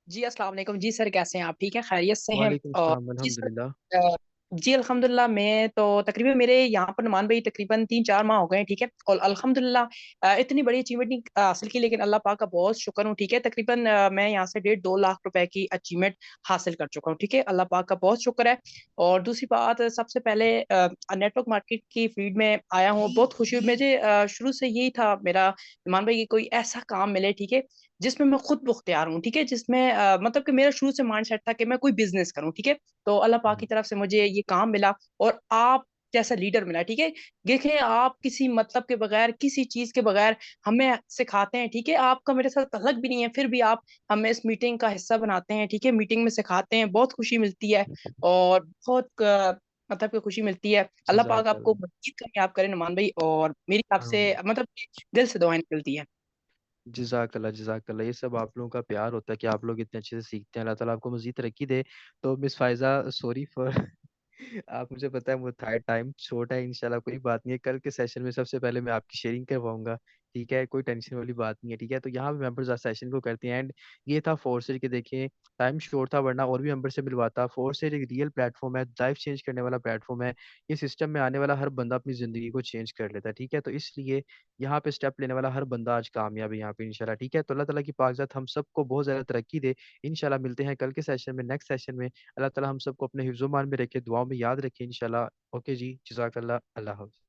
जी, अस्सलाम वालेकुम। जी सर, कैसे हैं आप? ठीक हैं, खैरियत से हैं? वालेकुम और सलाम, जी सर, अल्हम्दुलिल्लाह। जी अल्हम्दुलिल्लाह, मैं तो तकरीबन मेरे यहाँ पर नुमान भाई तकरीबन 3-4 माह हो गए हैं, ठीक है? और अल्हम्दुलिल्लाह इतनी बड़ी अचीवमेंट नहीं हासिल की, लेकिन अल्लाह पाक का बहुत शुक्र हूँ, ठीक है? तकरीबन मैं यहाँ से 1.5-2 लाख रुपए की अचीवमेंट हासिल कर चुका हूँ, ठीक है? अल्लाह पाक का बहुत शुक्र है। और दूसरी बात, सबसे पहले नेटवर्क मार्केट की फील्ड में आया हूँ, बहुत खुशी हुई मुझे। शुरू से यही था मेरा, नुमान भाई, कि कोई ऐसा काम मिले, ठीक है, जिसमें मैं खुद मुख्तियार हूँ, ठीक है, जिसमें मतलब कि मेरा शुरू से माइंडसेट था कि मैं कोई बिजनेस करूँ, ठीक है। तो अल्लाह पाक की तरफ से मुझे ये काम मिला, और आप जैसा लीडर मिला, ठीक है। देखें, आप किसी मतलब के बगैर, किसी चीज के बगैर हमें सिखाते हैं, ठीक है। आपका मेरे साथ तल्लक भी नहीं है, फिर भी आप हमें इस मीटिंग का हिस्सा बनाते हैं, ठीक है। मीटिंग में सिखाते हैं, बहुत खुशी मिलती है, और बहुत मतलब कि खुशी मिलती है। अल्लाह पाक आपको जज़ाकल्लाह। मजीद कामयाब करे नुमान भाई, और मेरी आपसे आमीन। मतलब कि दिल से दुआएं निकलती है। जज़ाकल्लाह जज़ाकल्लाह। ये सब आप लोगों का प्यार होता है कि आप लोग इतने अच्छे से सीखते हैं। अल्लाह ताला आपको मज़ीद तरक्की दे। तो मिस फ़ाइज़ा, सॉरी फॉर आप, मुझे पता है वो टाइम शॉर्ट है, इंशाल्लाह कोई बात नहीं है। कल के सेशन में सबसे पहले मैं आपकी शेयरिंग करवाऊँगा, ठीक है? कोई टेंशन वाली बात नहीं है, ठीक है? तो यहाँ पे मेंबर्स आज सेशन को करते हैं एंड। ये था फोर्सेज के, देखिए टाइम शॉर्ट था, वरना और भी मेंबर से मिलवाता। फोर्सेज एक रियल प्लेटफ़ॉर्म है, लाइफ़ चेंज करने वाला प्लेटफ़ॉर्म है। ये सिस्टम में आने वाला हर बंदा अपनी ज़िंदगी को चेंज कर लेता है, ठीक है? तो इसलिए यहाँ पे स्टेप लेने वाला हर बंदा आज कामयाब है यहाँ पे इंशाल्लाह, ठीक है? तो अल्लाह ताला की पाक ज़ात हम सबको बहुत ज़्यादा तरक्की दे। इंशाल्लाह मिलते हैं कल के सेशन में, नेक्स्ट सेशन में। अल्लाह ताला हम सबको अपने हिफ्ज़-ओ-मान में रखे, दुआओं में याद रखे इंशाल्लाह। ओके जी, जज़ाकल्लाह, अल्लाह हाफ़िज़।